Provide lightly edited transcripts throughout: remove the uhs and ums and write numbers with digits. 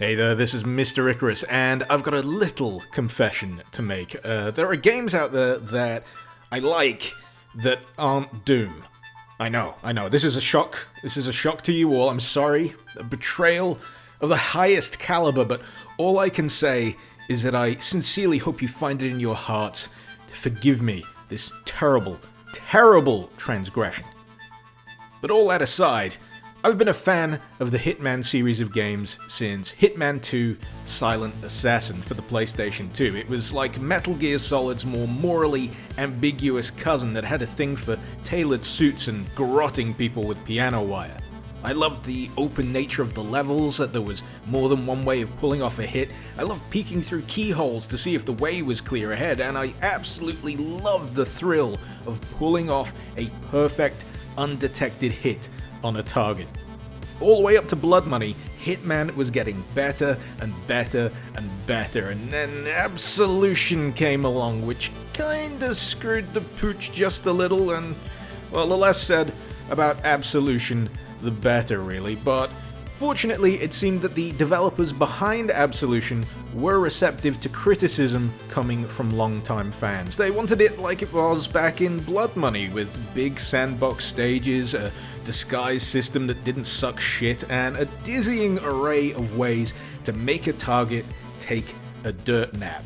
Hey there, this is Mr. Icarus, and I've got a little confession to make. There are games out there that I like that aren't Doom. I know, this is a shock. This is a shock to you all, I'm sorry. A betrayal of the highest caliber, but all I can say is that I sincerely hope you find it in your heart to forgive me this terrible, terrible transgression. But all that aside, I've been a fan of the Hitman series of games since Hitman 2 Silent Assassin for the PlayStation 2. It was like Metal Gear Solid's more morally ambiguous cousin that had a thing for tailored suits and garroting people with piano wire. I loved the open nature of the levels, that there was more than one way of pulling off a hit. I loved peeking through keyholes to see if the way was clear ahead, and I absolutely loved the thrill of pulling off a perfect, undetected hit on a target. All the way up to Blood Money, Hitman was getting better and better and better, and then Absolution came along, which kinda screwed the pooch just a little, and, well, the less said about Absolution, the better, really. But fortunately, it seemed that the developers behind Absolution were receptive to criticism coming from longtime fans. They wanted it like it was back in Blood Money, with big sandbox stages, a disguise system that didn't suck shit, and a dizzying array of ways to make a target take a dirt nap.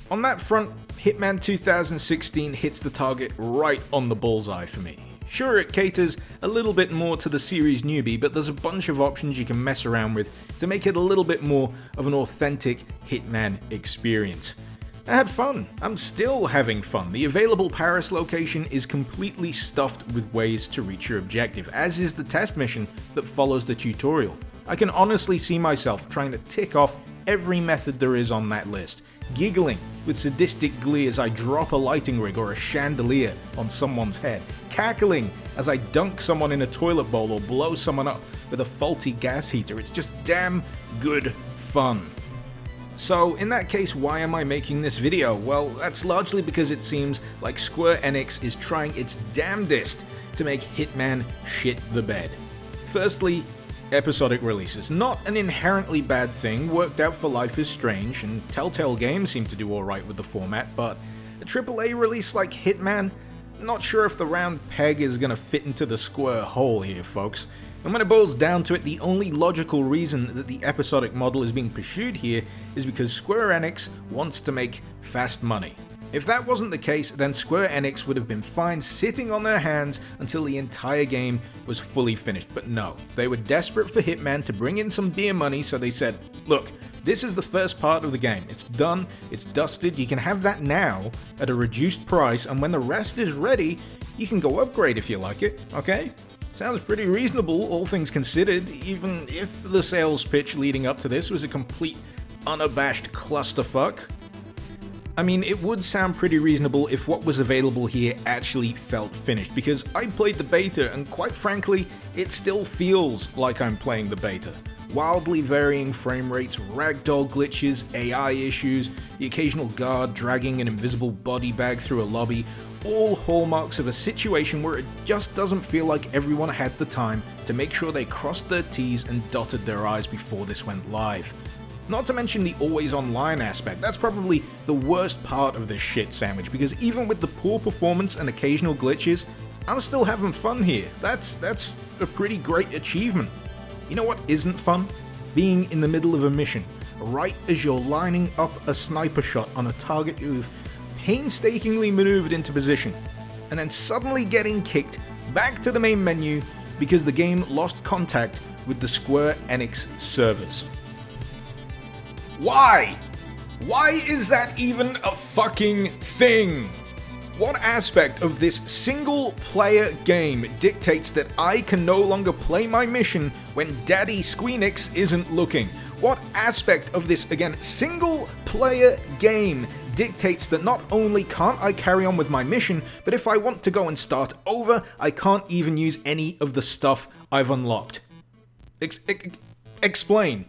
On that front, Hitman 2016 hits the target right on the bullseye for me. Sure, it caters a little bit more to the series newbie, but there's a bunch of options you can mess around with to make it a little bit more of an authentic Hitman experience. I had fun. I'm still having fun. The available Paris location is completely stuffed with ways to reach your objective, as is the test mission that follows the tutorial. I can honestly see myself trying to tick off every method there is on that list, giggling with sadistic glee as I drop a lighting rig or a chandelier on someone's head, cackling as I dunk someone in a toilet bowl or blow someone up with a faulty gas heater. It's just damn good fun. So, in that case, why am I making this video? Well, that's largely because it seems like Square Enix is trying its damnedest to make Hitman shit the bed. Firstly, episodic releases. Not an inherently bad thing, worked out for Life is Strange, and Telltale Games seem to do alright with the format, but a AAA release like Hitman? Not sure if the round peg is gonna fit into the square hole here, folks. And when it boils down to it, the only logical reason that the episodic model is being pursued here is because Square Enix wants to make fast money. If that wasn't the case, then Square Enix would have been fine sitting on their hands until the entire game was fully finished. But no, they were desperate for Hitman to bring in some beer money, so they said, look, this is the first part of the game. It's done, it's dusted, you can have that now at a reduced price, and when the rest is ready, you can go upgrade if you like it, okay? Sounds pretty reasonable, all things considered, even if the sales pitch leading up to this was a complete, unabashed clusterfuck. I mean, it would sound pretty reasonable if what was available here actually felt finished, because I played the beta, and quite frankly, it still feels like I'm playing the beta. Wildly varying frame rates, ragdoll glitches, AI issues, the occasional guard dragging an invisible body bag through a lobby, all hallmarks of a situation where it just doesn't feel like everyone had the time to make sure they crossed their T's and dotted their I's before this went live. Not to mention the always online aspect. That's probably the worst part of this shit sandwich, because even with the poor performance and occasional glitches, I'm still having fun here. That's a pretty great achievement. You know what isn't fun? Being in the middle of a mission, right as you're lining up a sniper shot on a target you've painstakingly maneuvered into position, and then suddenly getting kicked back to the main menu because the game lost contact with the Square Enix servers. Why? Why is that even a fucking thing? What aspect of this single-player game dictates that I can no longer play my mission when Daddy Squeenix isn't looking? What aspect of this, again, single-player game dictates that not only can't I carry on with my mission, but if I want to go and start over, I can't even use any of the stuff I've unlocked? Explain.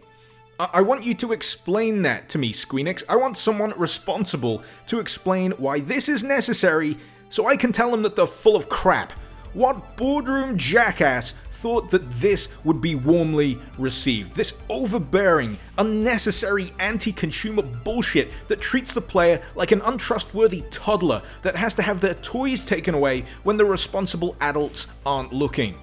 I want you to explain that to me, Squeenix. I want someone responsible to explain why this is necessary so I can tell them that they're full of crap. What boardroom jackass thought that this would be warmly received? This overbearing, unnecessary anti-consumer bullshit that treats the player like an untrustworthy toddler that has to have their toys taken away when the responsible adults aren't looking.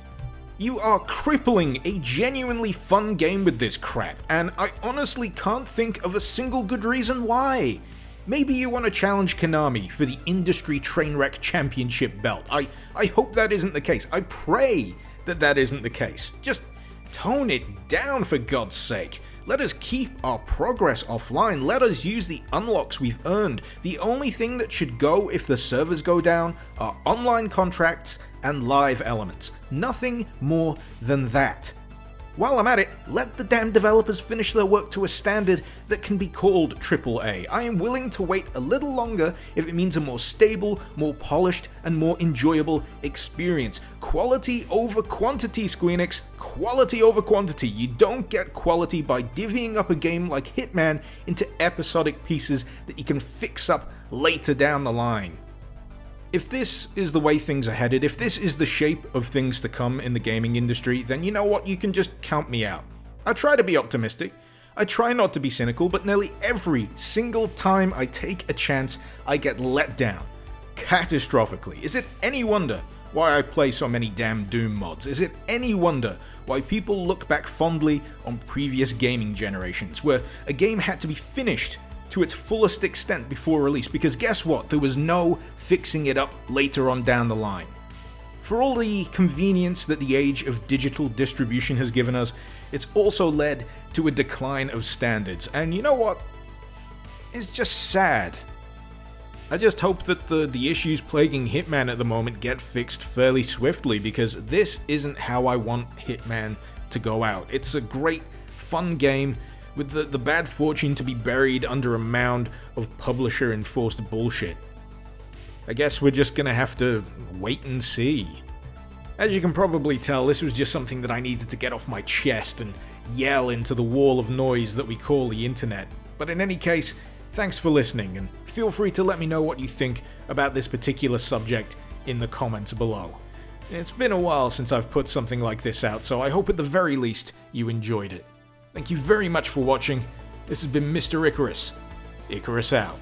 You are crippling a genuinely fun game with this crap, and I honestly can't think of a single good reason why. Maybe you want to challenge Konami for the Industry Trainwreck Championship belt. I hope that isn't the case. I pray that that isn't the case. Just tone it down, for God's sake. Let us keep our progress offline. Let us use the unlocks we've earned. The only thing that should go if the servers go down are online contracts and live elements. Nothing more than that. While I'm at it, let the damn developers finish their work to a standard that can be called AAA. I am willing to wait a little longer if it means a more stable, more polished, and more enjoyable experience. Quality over quantity, Square Enix. Quality over quantity. You don't get quality by divvying up a game like Hitman into episodic pieces that you can fix up later down the line. If this is the way things are headed, if this is the shape of things to come in the gaming industry, then you know what, you can just count me out. I try to be optimistic, I try not to be cynical, but nearly every single time I take a chance, I get let down. Catastrophically. Is it any wonder why I play so many damn Doom mods? Is it any wonder why people look back fondly on previous gaming generations, where a game had to be finished to its fullest extent before release, because guess what? There was no fixing it up later on down the line. For all the convenience that the age of digital distribution has given us, it's also led to a decline of standards, and you know what? It's just sad. I just hope that the issues plaguing Hitman at the moment get fixed fairly swiftly, because this isn't how I want Hitman to go out. It's a great, fun game with the bad fortune to be buried under a mound of publisher-enforced bullshit. I guess we're just gonna have to wait and see. As you can probably tell, this was just something that I needed to get off my chest and yell into the wall of noise that we call the internet. But in any case, thanks for listening, and feel free to let me know what you think about this particular subject in the comments below. It's been a while since I've put something like this out, so I hope at the very least you enjoyed it. Thank you very much for watching. This has been Mr. Icarus. Icarus out.